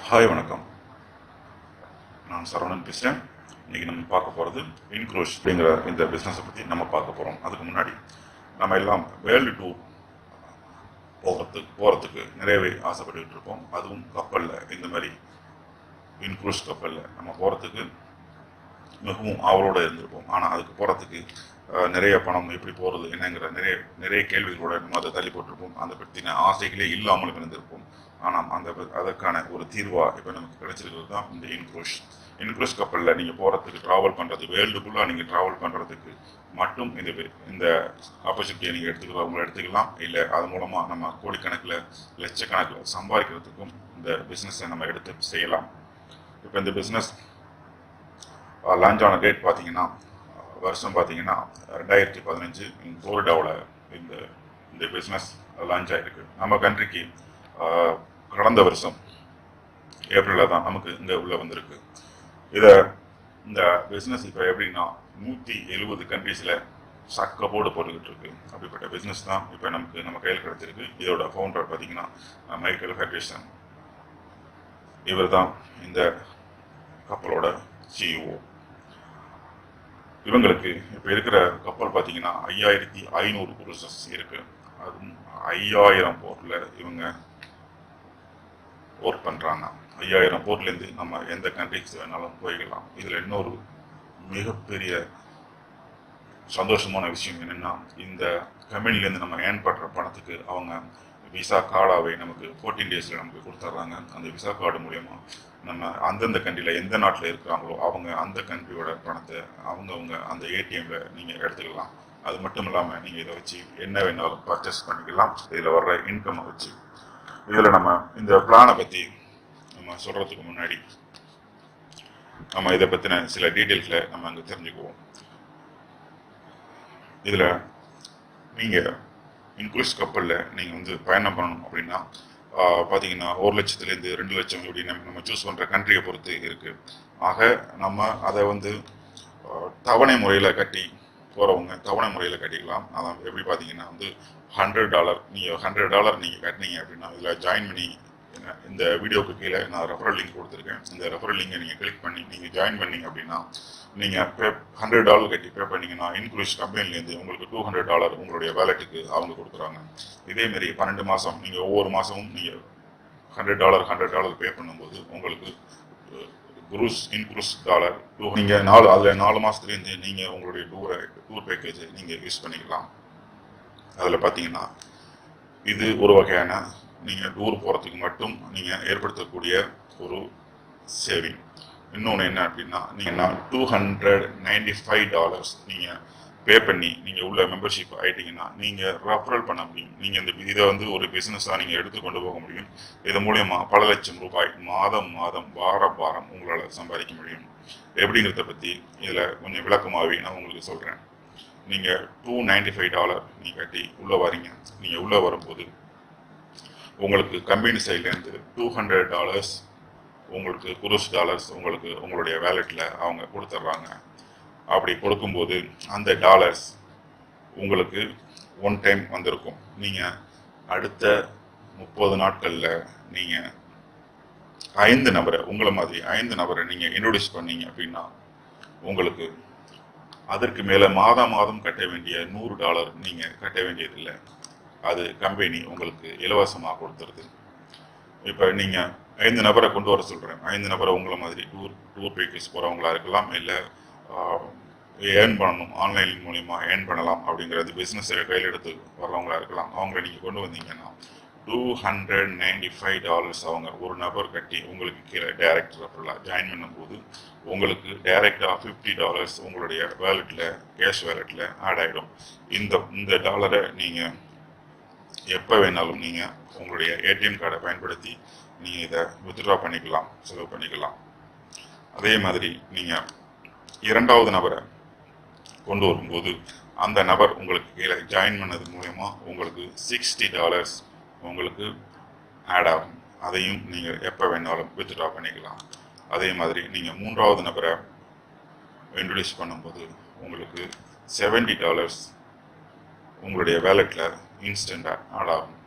Hi வணக்கம். நான் சரவணன் பேசுகிறேன். இன்றைக்கி நம்ம பார்க்க போகிறது இன்க்ரோஷ் அப்படிங்கிற இந்த பிஸ்னஸை பற்றி நம்ம பார்க்க போகிறோம். அதுக்கு முன்னாடி நம்ம எல்லாம் வேர்ல்டு டூர் போகிறதுக்கு நிறையவே ஆசைப்பட்டுக்கிட்டு இருப்போம். அதுவும் கப்பலில், இந்த மாதிரி இன்க்ரூஸ் கப்பலில் நம்ம போகிறதுக்கு மிகவும் ஆவலோடு இருந்திருப்போம். ஆனால் அதுக்கு போகிறதுக்கு நிறைய பணம் எப்படி போகிறது என்னங்கிற நிறைய கேள்விகளோட நம்ம அதை தள்ளி போட்டிருப்போம். அதை பற்றின ஆசைகளே இல்லாமல் இருந்திருப்போம். ஆனால் அதற்கான ஒரு தீர்வாக இப்போ நமக்கு கிடைச்சிருக்கிறது தான் இந்த இன்க்ரூஸ் கப்பலில் நீங்கள் போகிறதுக்கு ட்ராவல் பண்ணுறது, வேர்ல்டுக்குள்ளே நீங்கள் ட்ராவல் பண்ணுறதுக்கு மட்டும் இந்த ஆப்பர்ச்சுனிட்டியை நீங்கள் எடுத்துக்கலாம். இல்லை அது மூலமாக நம்ம கோடிக்கணக்கில் லட்சக்கணக்கில் சம்பாதிக்கிறதுக்கும் இந்த பிஸ்னஸை நம்ம எடுத்து செய்யலாம். இப்போ இந்த பிஸ்னஸ் லான்ச் ஆன டேட் பார்த்தீங்கன்னா, வருஷம் பார்த்தீங்கன்னா 2015 ஃப்ளோரிடாவில் இந்த பிஸ்னஸ் லான்ச் ஆகிருக்கு. நம்ம கண்ட்ரிக்கு கடந்த வருஷம் ஏப்ரலில் தான் நமக்கு இங்கே உள்ளே வந்திருக்கு. இந்த பிஸ்னஸ் இப்போ எப்படின்னா 170 கண்ட்ரீஸில் சக்கப்போடு போட்டுக்கிட்டு இருக்கு. அப்படிப்பட்ட பிஸ்னஸ் தான் இப்போ நம்ம கையில் கிடைச்சிருக்கு. இதோட ஃபவுண்டர் பார்த்தீங்கன்னா மைக்கேல் ஹெட்ரிசன். இவர் தான் இந்த கப்பலோட சிஇஓ. இவங்களுக்கு இப்போ இருக்கிற கப்பல் பார்த்தீங்கன்னா 5500 குரூசஸ் இருக்கு. அதுவும் 5000 போர்ட்டில் இவங்க ஒர்க் பண்ணுறாங்க. 5000 போர்ட்லேருந்து நம்ம எந்த கண்ட்ரிக்கு வேணாலும் போய்க்கலாம். இதில் இன்னொரு மிகப்பெரிய சந்தோஷமான விஷயம் என்னென்னா, இந்த கம்பெனிலேருந்து நம்ம ஏர்ன் பண்ணுற பணத்துக்கு அவங்க விசா கார்டாகவே நமக்கு 14 டேஸில் நமக்கு கொடுத்துட்றாங்க. அந்த விசா கார்டு மூலயமா நம்ம அந்தந்த கண்ட்ரியில் எந்த நாட்டில் இருக்கிறாங்களோ அவங்க அந்த கண்ட்ரியோட பணத்தை அவங்க அந்த ஏடிஎம்மில் நீங்கள் எடுத்துக்கலாம். அது மட்டும் இல்லாமல் நீங்கள் இதை வச்சு என்ன வேணாலும் பர்ச்சேஸ் பண்ணிக்கலாம். இதில் வர்ற இன்கம்மை வச்சு. இதில் நம்ம இந்த பிளானை பற்றி நம்ம சொல்கிறதுக்கு முன்னாடி நம்ம இதை பற்றின சில டீட்டெயில்ஸை நம்ம அங்கே தெரிஞ்சுக்குவோம். இதில் நீங்கள் இன்க்ரூஸ் கப்பலில் நீங்கள் பயணம் பண்ணணும் அப்படின்னா பார்த்தீங்கன்னா 1 லட்சத்துலேருந்து 2 லட்சம் இப்படி நம்ம சூஸ் பண்ணுற கண்ட்ரியை பொறுத்து இருக்குது. ஆக நம்ம அதை தவணை முறையில் கட்டி போகிறவங்க தவணை முறையில் கட்டிக்கலாம். அதான் எப்படி பார்த்தீங்கன்னா $100 நீங்கள் $100 நீங்கள் கட்டினீங்க அப்படின்னா இதில் ஜாயின் பண்ணி, இந்த வீடியோவுக்கு கீழே நான் ரெஃபரல் லிங்க் கொடுத்துருக்கேன். இந்த ரெஃபரல் லிங்கை நீங்கள் கிளிக் பண்ணி நீங்கள் ஜாயின் பண்ணீங்க அப்படின்னா நீங்கள் $100 கட்டி பே பண்ணிங்கன்னா இன்க்ரூஸ் கம்பெனிலேருந்து உங்களுக்கு $200 உங்களுடைய வேலெட்டுக்கு அவங்க கொடுக்குறாங்க. இதேமாரி 12 மாதம் நீங்கள் ஒவ்வொரு மாதமும் நீங்கள் $100 பே பண்ணும்போது உங்களுக்கு இன்க்ரூஸ் டாலர் நீங்கள் அதில் 4 மாதத்துலேருந்து நீங்கள் உங்களுடைய டூர் பேக்கேஜை நீங்கள் யூஸ் பண்ணிக்கலாம். அதில் பார்த்தீங்கன்னா இது ஒரு வகையான நீங்கள் டூர் போகிறதுக்கு மட்டும் நீங்கள் ஏற்படுத்தக்கூடிய ஒரு சேவிங். இன்னொன்று என்ன அப்படின்னா, நீங்கள் $295 நீங்கள் பே பண்ணி நீங்கள் உள்ள மெம்பர்ஷிப் ஆகிட்டீங்கன்னா நீங்கள் ரெஃபரல் பண்ண முடியும். நீங்கள் இதை ஒரு பிஸ்னஸாக நீங்கள் எடுத்து கொண்டு போக முடியும். இது மூலயமா பல லட்சம் ரூபாய் மாதம் வாரம் உங்களால் சம்பாதிக்க முடியும். எப்படிங்கிறத பற்றி இதில் கொஞ்சம் விளக்கமாகவே நான் உங்களுக்கு சொல்கிறேன். நீங்கள் $295 நீங்கள் கட்டி உள்ளே வரீங்க. நீங்கள் உள்ளே வரும்போது உங்களுக்கு கம்பெனி சைட்லேருந்து $200 உங்களுக்கு குரூஸ் டாலர்ஸ் உங்களுக்கு உங்களுடைய வேலெட்டில் அவங்க கொடுத்துட்றாங்க. அப்படி கொடுக்கும்போது அந்த டாலர்ஸ் உங்களுக்கு ஒன் டைம் வந்திருக்கும். நீங்கள் அடுத்த 30 நாட்களில் நீங்கள் 5 நபரை உங்களை மாதிரி 5 நபரை நீங்கள் இன்ட்ரோடியூஸ் பண்ணீங்க அப்படின்னா உங்களுக்கு அதற்கு மேலே மாதம் கட்ட வேண்டிய $100 நீங்கள் கட்ட வேண்டியதில்லை. அது கம்பெனி உங்களுக்கு இலவசமாக கொடுத்துருது. இப்போ நீங்கள் 5 நபரை கொண்டு வர சொல்கிறேன். 5 நபரை உங்களை மாதிரி டூர் பேக்கேஜ் போகிறவங்களா இருக்கலாம், இல்லை ஏர்ன் பண்ணணும், ஆன்லைன் மூலிமா ஏர்ன் பண்ணலாம் அப்படிங்கிறது பிஸ்னஸை கையில் எடுத்து வர்றவங்களா இருக்கலாம். அவங்கள நீங்கள் கொண்டு வந்தீங்கன்னா $295 அவங்க ஒரு நபர் கட்டி உங்களுக்கு கீழே டைரக்ட் ரெஃபரலாக ஜாயின் பண்ணும்போது உங்களுக்கு டைரெக்டாக $50 உங்களுடைய வேலெட்டில், கேஷ் வேலெட்டில் ஆட் ஆகிடும். இந்த டாலரை நீங்கள் எப்போ வேணாலும் நீங்கள் உங்களுடைய ஏடிஎம் கார்டை பயன்படுத்தி நீங்கள் இதை வித்ட்ரா பண்ணிக்கலாம், செலவு பண்ணிக்கலாம். அதே மாதிரி நீங்கள் 2வது நபரை கொண்டு வரும்போது அந்த நபர் உங்களுக்கு கீழே ஜாயின் பண்ணது மூலயமா உங்களுக்கு $60 உங்களுக்கு ஆட் ஆகும். அதையும் நீங்கள் எப்போ வேணாலும் வித்ட்ரா பண்ணிக்கலாம். அதே மாதிரி நீங்கள் 3வது நபரை இன்ட்ரடியூஸ் பண்ணும்போது உங்களுக்கு $70 உங்களுடைய வேலெட்டில் இன்ஸ்டண்ட்டாக ஆட் ஆகும்.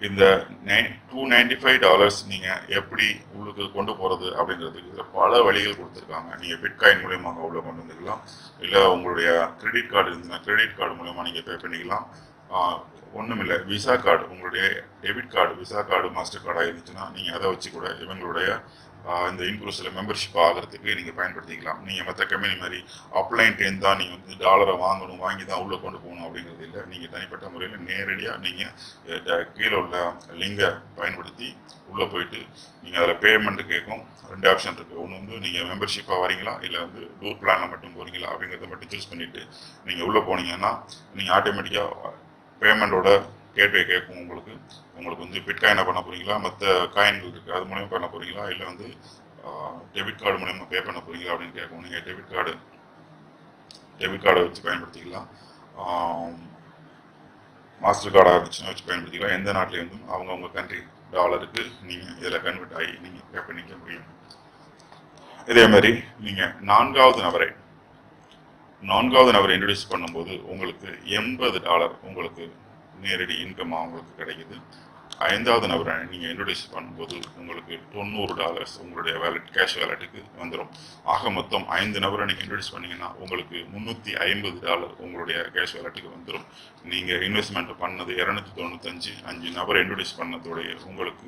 இந்த $295 நீங்கள் எப்படி உள்ளுக்கு கொண்டு போகிறது அப்படிங்கிறதுக்கு இதில் பல வழிகள் கொடுத்துருக்காங்க. நீங்கள் பிட்காயின் மூலியமாக உள்ள கொண்டு வந்துக்கலாம், இல்லை உங்களுடைய கிரெடிட் கார்டு இருந்துச்சுன்னா கிரெடிட் கார்டு மூலயமா நீங்கள் பே பண்ணிக்கலாம். ஒன்றும் இல்லை, விசா கார்டு, உங்களுடைய debit card, Visa card, master கார்டாக இருந்துச்சுன்னா நீங்கள் அதை வச்சு கூட இவங்களுடைய இந்த இன்க்ரூஸில் மெம்பர்ஷிப் ஆகிறதுக்கு நீங்கள் பயன்படுத்திக்கலாம். நீங்கள் மற்ற கம்பெனி மாதிரி அப்ளைன்ட்டேன் தான் நீங்கள் வந்து டாலரை வாங்கி தான் உள்ளே கொண்டு போகணும் அப்படிங்கிறது இல்லை. நீங்கள் தனிப்பட்ட முறையில் நேரடியாக நீங்கள் கீழே உள்ள லிங்கை பயன்படுத்தி உள்ளே போயிட்டு நீங்கள் அதில் பேமெண்ட்டு கேட்கும். 2 ஆப்ஷன் இருக்குது. ஒன்று வந்து நீங்கள் மெம்பர்ஷிப்பாக வரீங்களா, இல்லை வந்து டூர் பிளானில் மட்டும் போகிறீங்களா அப்படிங்கிறத மட்டும் சூஸ் பண்ணிவிட்டு நீங்கள் உள்ளே போனீங்கன்னா நீங்கள் ஆட்டோமேட்டிக்காக பேமெண்ட்டோட கேட்வே கேட்கும். உங்களுக்கு வந்து பிட்காயினை பண்ண போகிறீங்களா, மற்ற காயின்கள் இருக்குது அது மூலயமா பண்ண போகிறீங்களா, இல்லை வந்து டெபிட் கார்டு மூலயமா பே பண்ண போகிறீங்களா அப்படின்னு கேட்கும். நீங்கள் டெபிட் கார்டை வச்சு பயன்படுத்திக்கலாம், மாஸ்டர் கார்டாக இருந்துச்சுன்னா வச்சு பயன்படுத்திக்கலாம். எந்த நாட்டிலேருந்தும் அவங்கவுங்க கண்ட்ரி டாலருக்கு நீங்கள் இதில் கன்வெர்ட் ஆகி நீங்கள் பே பண்ணிக்க முடியும். இதே மாதிரி நீங்கள் நான்காவது நபரை இன்ட்ரடியூஸ் பண்ணும்போது உங்களுக்கு $80 உங்களுக்கு நேரடி இன்கமாக உங்களுக்கு கிடைக்குது. 5வது நபரை நீங்கள் இன்ட்ரடியூஸ் பண்ணும்போது உங்களுக்கு $90 உங்களுடைய கேஷ் வேலெட்டுக்கு வந்துடும். ஆக மொத்தம் 5 நபரை நீங்கள் இன்ட்ரடியூஸ் பண்ணிங்கன்னா உங்களுக்கு $350 உங்களுடைய கேஷ் வேலெட்டுக்கு வந்துடும். நீங்கள் இன்வெஸ்ட்மெண்ட் பண்ணது 295, 5 நபரை இன்ட்ரடியூஸ் பண்ணதோடைய உங்களுக்கு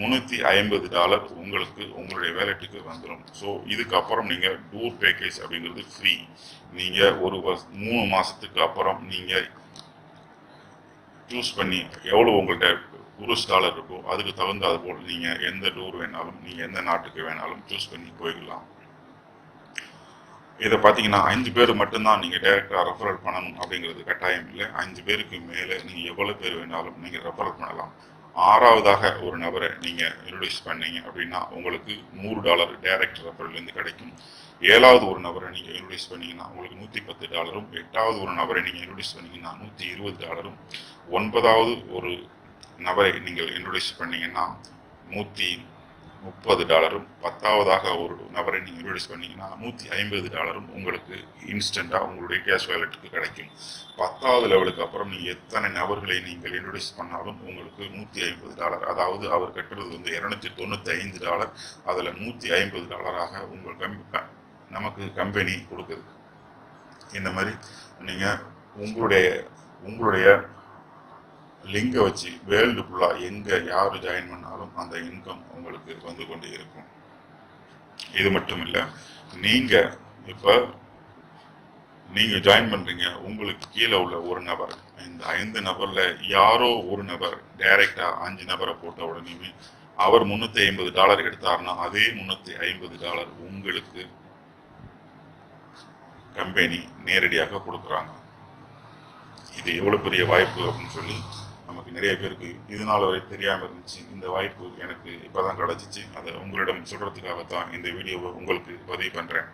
$350 உங்களுக்கு உங்களுடைய வேலெட்டுக்கு வந்துடும். ஸோ இதுக்கப்புறம் நீங்கள் டூர் பேக்கேஜ் அப்படிங்கிறது ஃப்ரீ. நீங்கள் 3 மாதத்துக்கு அப்புறம் நீங்கள் சூஸ் பண்ணி எவ்வளோ உங்கள்கிட்ட $1 இருக்கோ அதுக்கு தகுந்தாது போல் நீங்கள் எந்த டூர் வேணாலும், நீங்கள் எந்த நாட்டுக்கு வேணாலும் சூஸ் பண்ணி போய்க்கலாம். இதை பார்த்தீங்கன்னா 5 பேர் மட்டும்தான் நீங்கள் டைரெக்டாக ரெஃபரல் பண்ணணும் அப்படிங்கிறது கட்டாயம் இல்லை. 5 பேருக்கு மேலே நீங்கள் எவ்வளோ பேர் வேணாலும் நீங்கள் ரெஃபரல் பண்ணலாம். 6வதாக ஒரு நபரை நீங்கள் இன்ட்ரடியூஸ் பண்ணீங்க அப்படின்னா உங்களுக்கு $100 டைரக்ட் ரெஃபரல்லேருந்து கிடைக்கும். 7வது ஒரு நபரை நீங்கள் இன்ட்ரடியூஸ் பண்ணிங்கன்னா உங்களுக்கு $110. 8வது ஒரு நபரை நீங்கள் இன்ட்ரடியூஸ் பண்ணிங்கன்னா $120. 9வது ஒரு நபரை நீங்கள் இன்ட்ரடியூஸ் பண்ணீங்கன்னா $130. 10வதாக ஒரு நபரை நீங்கள் இன்ட்ரடியூஸ் பண்ணீங்கன்னா $150 உங்களுக்கு இன்ஸ்டண்ட்டாக உங்களுடைய கேஷ் வேலெட்டுக்கு கிடைக்கும். 10வது லெவலுக்கு அப்புறம் நீங்கள் எத்தனை நபர்களை நீங்கள் இன்ட்ரடியூஸ் பண்ணாலும் உங்களுக்கு $150, அதாவது அவர் கட்டுறது வந்து $295, அதில் $150 உங்கள் நமக்கு கம்பெனி கொடுக்குது. இந்த மாதிரி நீங்கள் உங்களுடைய லிங்கை வச்சு வேர்ல்டு ஃபுல்லாக எங்கே யார் ஜாயின் பண்ணாலும் அந்த இன்கம் உங்களுக்கு வந்து கொண்டே இருக்கும். இது மட்டும் இல்லை, நீங்கள் ஜாயின் பண்ணுறீங்க, உங்களுக்கு கீழே உள்ள ஒரு நபர், இந்த 5 நபரில் யாரோ ஒரு நபர் டைரெக்டாக 5 நபரை போட்ட உடனேயுமே அவர் $350 எடுத்தாருன்னா அதே $350 உங்களுக்கு கம்பெனி நேரடியாக கொடுக்குறாங்க. இது எவ்வளோ பெரிய வாய்ப்பு அப்படின்னு சொல்லி நமக்கு நிறைய பேருக்கு இது நாள் வரை தெரியாமல் இருந்துச்சு. இந்த வாய்ப்பு எனக்கு இப்போ தான் கிடச்சிச்சு. அதை உங்களிடம் சொல்கிறதுக்காகத்தான் இந்த வீடியோவை உங்களுக்கு பதிவு பண்ணுறேன்.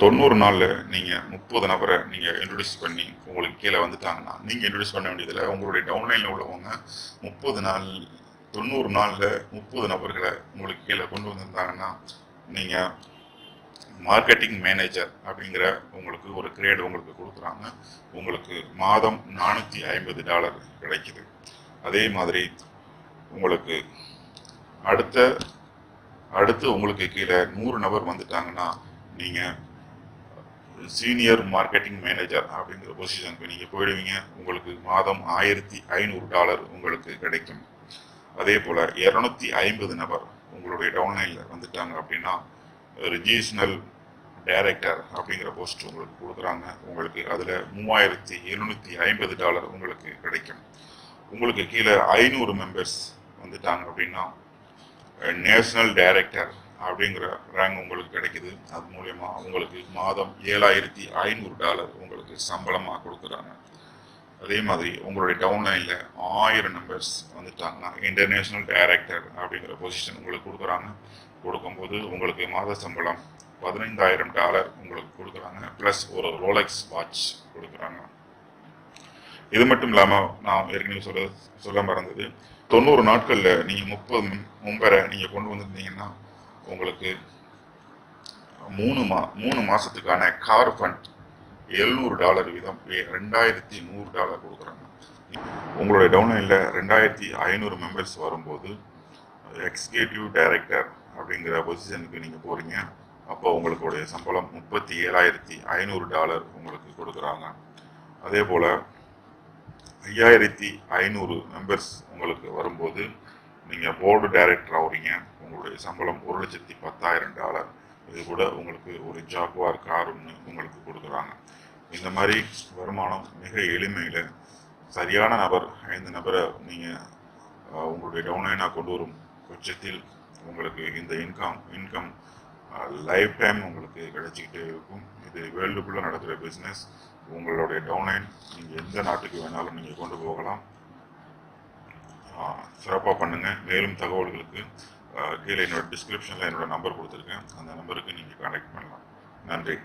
90 நாளில் நீங்கள் 30 நபரை நீங்கள் இன்ட்ரடியூஸ் பண்ணி உங்களுக்கு கீழே வந்துட்டாங்கன்னா நீங்கள் இன்ட்ரடியூஸ் பண்ண வேண்டியதில்லை. உங்களுடைய டவுன்லைனில் உள்ளவங்க 90 நாளில் 30 நபர்களை உங்களுக்கு கீழே கொண்டு வந்திருந்தாங்கன்னா நீங்கள் மார்க்கெட்டிங் மேனேஜர் அப்படிங்கிற உங்களுக்கு ஒரு கிரேட் உங்களுக்கு கொடுக்குறாங்க. உங்களுக்கு மாதம் $450 கிடைக்குது. அதே மாதிரி உங்களுக்கு அடுத்து உங்களுக்கு கீழே 100 நபர் வந்துட்டாங்கன்னா நீங்கள் சீனியர் மார்க்கெட்டிங் மேனேஜர் அப்படிங்கிற பொசிஷனுக்கு நீங்கள் போயிடுவீங்க. உங்களுக்கு மாதம் $1500 உங்களுக்கு கிடைக்கும். அதே போல் 250 நபர் உங்களுடைய டவுன்லைனில் வந்துட்டாங்க அப்படின்னா ரிஜிஸ்னல் டைரக்டர் அப்படிங்கிற போஸ்ட் உங்களுக்கு கொடுக்குறாங்க. உங்களுக்கு அதில் $3750 உங்களுக்கு கிடைக்கும். உங்களுக்கு கீழே 500 மெம்பர்ஸ் வந்துட்டாங்க அப்படின்னா நேஷனல் டைரக்டர் அப்படிங்கிற ரேங்க் உங்களுக்கு கிடைக்குது. அது மூலயமா உங்களுக்கு மாதம் $7500 உங்களுக்கு சம்பளமாக கொடுக்குறாங்க. அதே மாதிரி உங்களுடைய டவுன்லைனில் 1000 மெம்பர்ஸ் வந்துட்டாங்கன்னா இன்டர்நேஷ்னல் டைரக்டர் அப்படிங்கிற பொசிஷன் உங்களுக்கு கொடுக்குறாங்க. கொடுக்கும்போது உங்களுக்கு மாத சம்பளம் $15000 உங்களுக்கு கொடுக்குறாங்க. ப்ளஸ் ஒரு ரோலெக்ஸ் வாட்ச் கொடுக்குறாங்க. இது மட்டும் இல்லாமல் நான் ஏற்கனவே சொல்ல மறந்தது, 90 நாட்களில் நீங்கள் 30 மெம்பரை நீங்கள் கொண்டு வந்திருந்தீங்கன்னா உங்களுக்கு 3 மாதத்துக்கான கார் ஃபண்ட் $700 வீதம் $2100 கொடுக்குறாங்க. உங்களுடைய டவுன்லைனில் 2500 மெம்பர்ஸ் வரும்போது எக்ஸிக்யூட்டிவ் டைரக்டர் அப்படிங்கிற பொசிஷனுக்கு நீங்கள் போகிறீங்க. அப்போ உங்களுடைய சம்பளம் $37,500 உங்களுக்கு கொடுக்குறாங்க. அதே போல் 5500 மெம்பர்ஸ் உங்களுக்கு வரும்போது நீங்கள் போர்டு டைரக்டர் ஆகிறீங்க. உங்களுடைய சம்பளம் $1,10,000. இது கூட உங்களுக்கு ஒரு ஜாகுவார் கார் ஒன்று உங்களுக்கு கொடுக்குறாங்க. இந்த மாதிரி வருமானம் மிக எளிமையில் சரியான நபர் 5 நபரை நீங்கள் உங்களுடைய டவுன்லைனாக கொண்டு வரும் பட்சத்தில் உங்களுக்கு இந்த இன்கம் லைஃப் டைம் உங்களுக்கு கிடைச்சிக்கிட்டே இருக்கும். இது வேர்ல்டுக்குள்ளே நடக்கிற பிஸ்னஸ். உங்களுடைய டவுன்லைன் நீங்கள் எந்த நாட்டுக்கு வேணாலும் நீங்கள் கொண்டு போகலாம். சிறப்பாக பண்ணுங்கள். மேலும் தகவல்களுக்கு கீழே என்னோட டிஸ்கிரிப்ஷனில் என்னோட நம்பர் கொடுத்துருக்கேன். அந்த நம்பருக்கு நீங்கள் கான்டாக்ட் பண்ணலாம். நன்றி.